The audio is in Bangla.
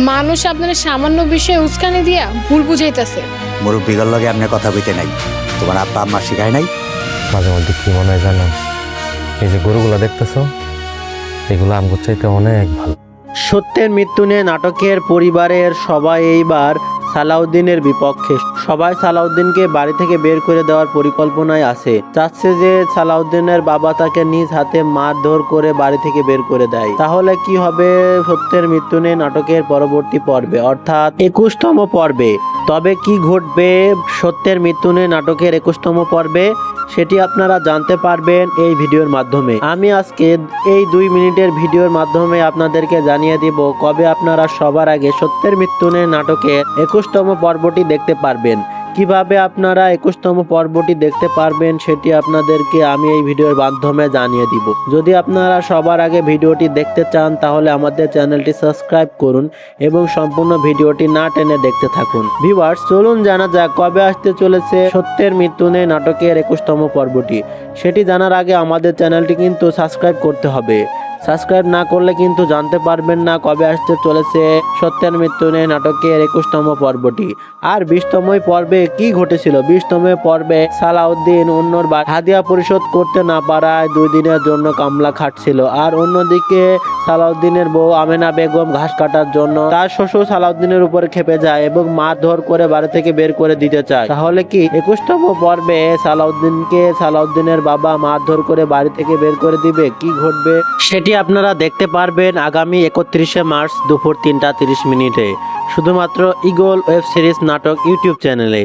মানুষ আপনার সামান্য বিষয়ে উস্কানি দিয়া ভুল বুঝাইতেছে। মুরব্বীর লগে আপনি কথা বলতে নাই, তোমার আব্বা আম্মা শিখায় নাই? মাঝে মধ্যে কি মনে হয় জানো, এই যে গরুগুলো দেখতেছো এগুলো আমগো চাইতে অনেক ভালো। সত্যের মৃত্যু নিয়ে নাটকের পরিবারের সবাই এইবার সালাউদ্দিনের বিপক্ষে। সবাই সালাউদ্দিনকে বাড়ি থেকে বের করে দেওয়ার পরিকল্পনায় আছে। চাচ্ছে যে সালাউদ্দিনের বাবা তাকে নিজ হাতে মারধর করে বাড়ি থেকে বের করে দেয়। তাহলে কি হবে সত্যের মৃত্যু নিয়ে নাটকের পরবর্তী পর্বে, অর্থাৎ 21তম পর্বে? তবে কি ঘটবে সত্যের মৃত্যু নিয়ে নাটকের 21তম পর্বে, সেটি আপনারা জানতে পারবেন এই ভিডিওর মাধ্যমে। আমি আজকে এই 2 মিনিটের ভিডিওর মাধ্যমে আপনাদেরকে জানিয়ে দিব কবে আপনারা সবার আগে সত্যের মৃত্যু নিয়ে নাটকের 21তম পর্বটি দেখতে পারবেন। কিভাবে আপনারা 21তম পর্বটি দেখতে পারবেন সেটি আপনাদেরকে আমি এই ভিডিওর মাধ্যমে জানিয়ে দিব। যদি আপনারা সবার আগে ভিডিওটি দেখতে চান তাহলে আমাদের চ্যানেলটি সাবস্ক্রাইব করুন এবং সম্পূর্ণ ভিডিওটি না টেনে দেখতে থাকুন। ভিউয়ার্স, চলুন জানা যাক কবে আসতে চলেছে সত্যের মৃত্যু নিয়ে নাটকের 21তম পর্বটি। সেটি জানার আগে আমাদের চ্যানেলটি কিন্তু সাবস্ক্রাইব করতে হবে। সাবস্ক্রাইব না করলে কিন্তু জানতে পারবেন না কবে আসতে চলেছে সত্যের মৃত্যু নিয়ে নাটকের 21তম পর্বটি। আর 20তম পর্বে কি ঘটেছিল? 20তম পর্বে সালাউদ্দিন অন্যর হাদিয়া পরিশোধ করতে না পারায় 2 দিনের জন্য কামলা খাটছিল। আর অন্যদিকে সালাউদ্দিনের বউ আমেনা বেগম ঘাস কাটার জন্য তার শ্বশুর সালাউদ্দিনের উপরে খেপে যায় এবং মারধর করে বাড়ি থেকে বের করে দিতে চায়। তাহলে কি 21তম পর্বে সালাউদ্দিনের বাবা মারধর করে বাড়ি থেকে বের করে দিবে? কি ঘটবে সেটি আপনারা দেখতে পারবেন আগামী 31শে মার্চ দুপুর 3টা 30 মিনিটে, শুধুমাত্র ঈগল ওয়েব সিরিজ নাটক ইউটিউব চ্যানেলে।